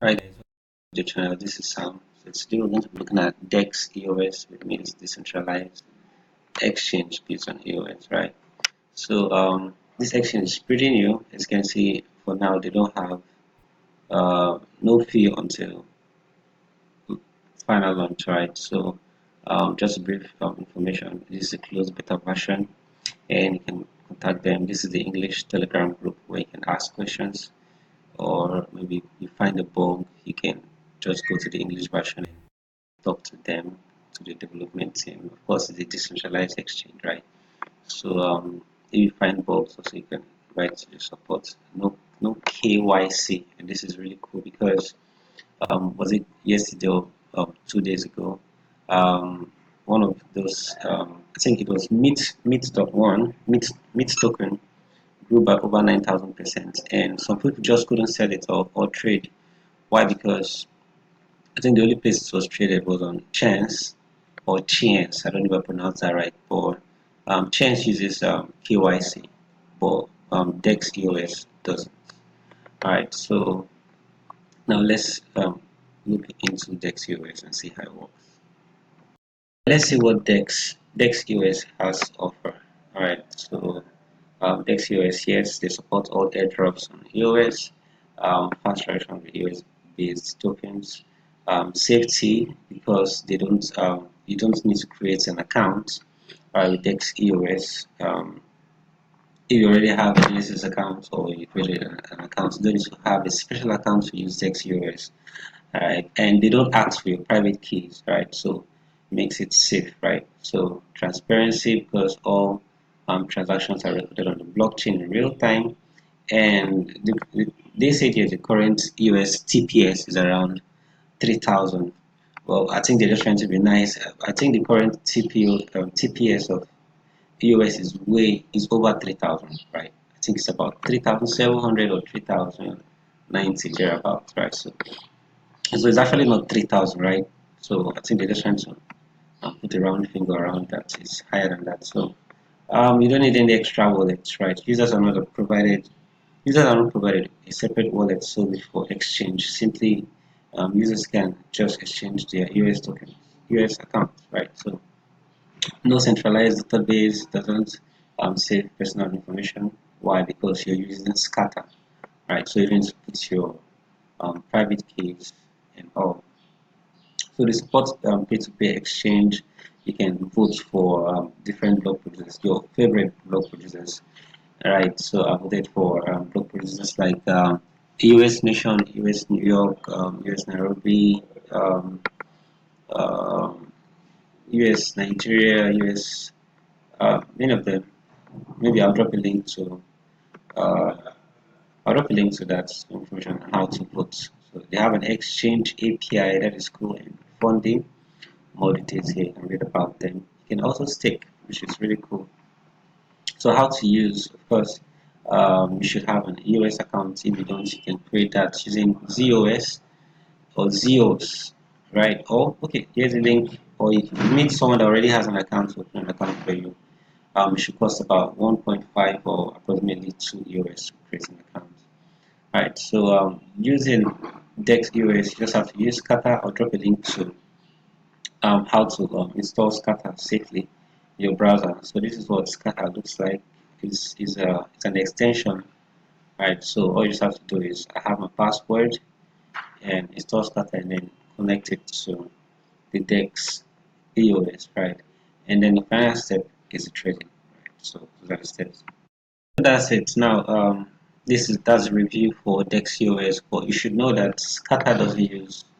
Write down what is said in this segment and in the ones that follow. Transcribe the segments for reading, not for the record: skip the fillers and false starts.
Hi guys, welcome to the channel. This is Sam. So today we're going to be looking at DEX EOS, which means decentralized exchange based on EOS, right? So this exchange is pretty new. As you can see, for now they don't have no fee until final launch, right? So just a brief information. This is a closed beta version, and you can contact them. This is the English Telegram group where you can ask questions, or maybe you find a bug, you can just go to the English version and talk to them, to the development team. Of course, it's a decentralized exchange, right? So if you find bugs, also you can write to the support. No KYC, and this is really cool because was it yesterday or 2 days ago? One of those, I think it was Meet token grew by over 9,000%, and some people just couldn't sell it or trade. Why? Because I think the only place it was traded was on Chance or Chance. I don't know if I pronounced that right, but Chance uses KYC, but Dex EOS doesn't. All right, so now let's look into Dex EOS and see how it works. Let's see what Dex EOS has to offer. All right, so Dex EOS, yes, they support all airdrops on EOS, fast traction on the EOS based tokens, safety because they don't you don't need to create an account with Dex EOS. If you already have a Genesis account or you created an account, you don't need to have a special account to use Dex EOS. Right, and they don't ask for your private keys, right? So it makes it safe, right? So transparency because all transactions are recorded on the blockchain in real time, and they say here the current US TPS is around 3,000. Well, I think they're just trying to be nice. I think the current TPS of US is over 3,000, right? I think it's about 3,700 or 3,090 thereabouts, right? So it's actually not 3,000, right? So I think they're just trying to put a round finger around that. It's higher than that. So you don't need any extra wallets, right? Users are not provided a separate wallet solely for exchange. Simply, users can just exchange their US tokens, US accounts, right? So no centralized database doesn't save personal information. Why? Because you're using scatter, right? So you need to put your private keys and all. So the support P2P exchange, you can vote for different blog producers, your favorite blog producers, right? So I voted for blog producers like US Nation, US New York, US Nairobi, um, um US Nigeria, US, many of them. Maybe uh, I'll drop a link to that information on how to vote. So they have an exchange API that is cool and funding. More details here and read about them. You can also stake, which is really cool. So how to use, of course, you should have an EOS account. If you don't, you can create that using ZOS or ZEOS, right? Or okay, here's a link. Or if you meet someone that already has an account to open an account for you, it should cost about 1.5 or approximately 2 EOS to create an account. Right, so using Dex EOS, you just have to use Scatter or drop a link to how to install Scatter safely in your browser. So this is what Scatter looks like. It's an extension, right? So all you just have to do is I have my password and install Scatter and then connect it to the Dex EOS, right? And then the final step is the trading, right? So those are the steps. That's it. Now, that's a review for DEXEOS, but you should know that Scatter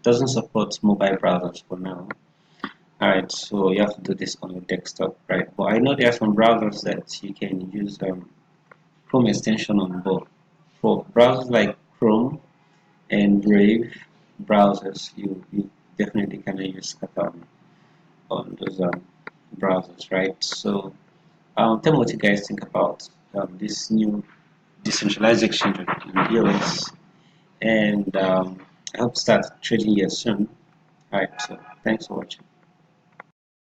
doesn't support mobile browsers for now. Alright, so you have to do this on your desktop, right? But I know there are some browsers that you can use Chrome extension on board. For browsers like Chrome and Brave browsers, you definitely can use Scatter on those browsers, right? So tell me what you guys think about this new decentralized exchange in EOS, and I hope to start trading here soon. Alright, so thanks for watching.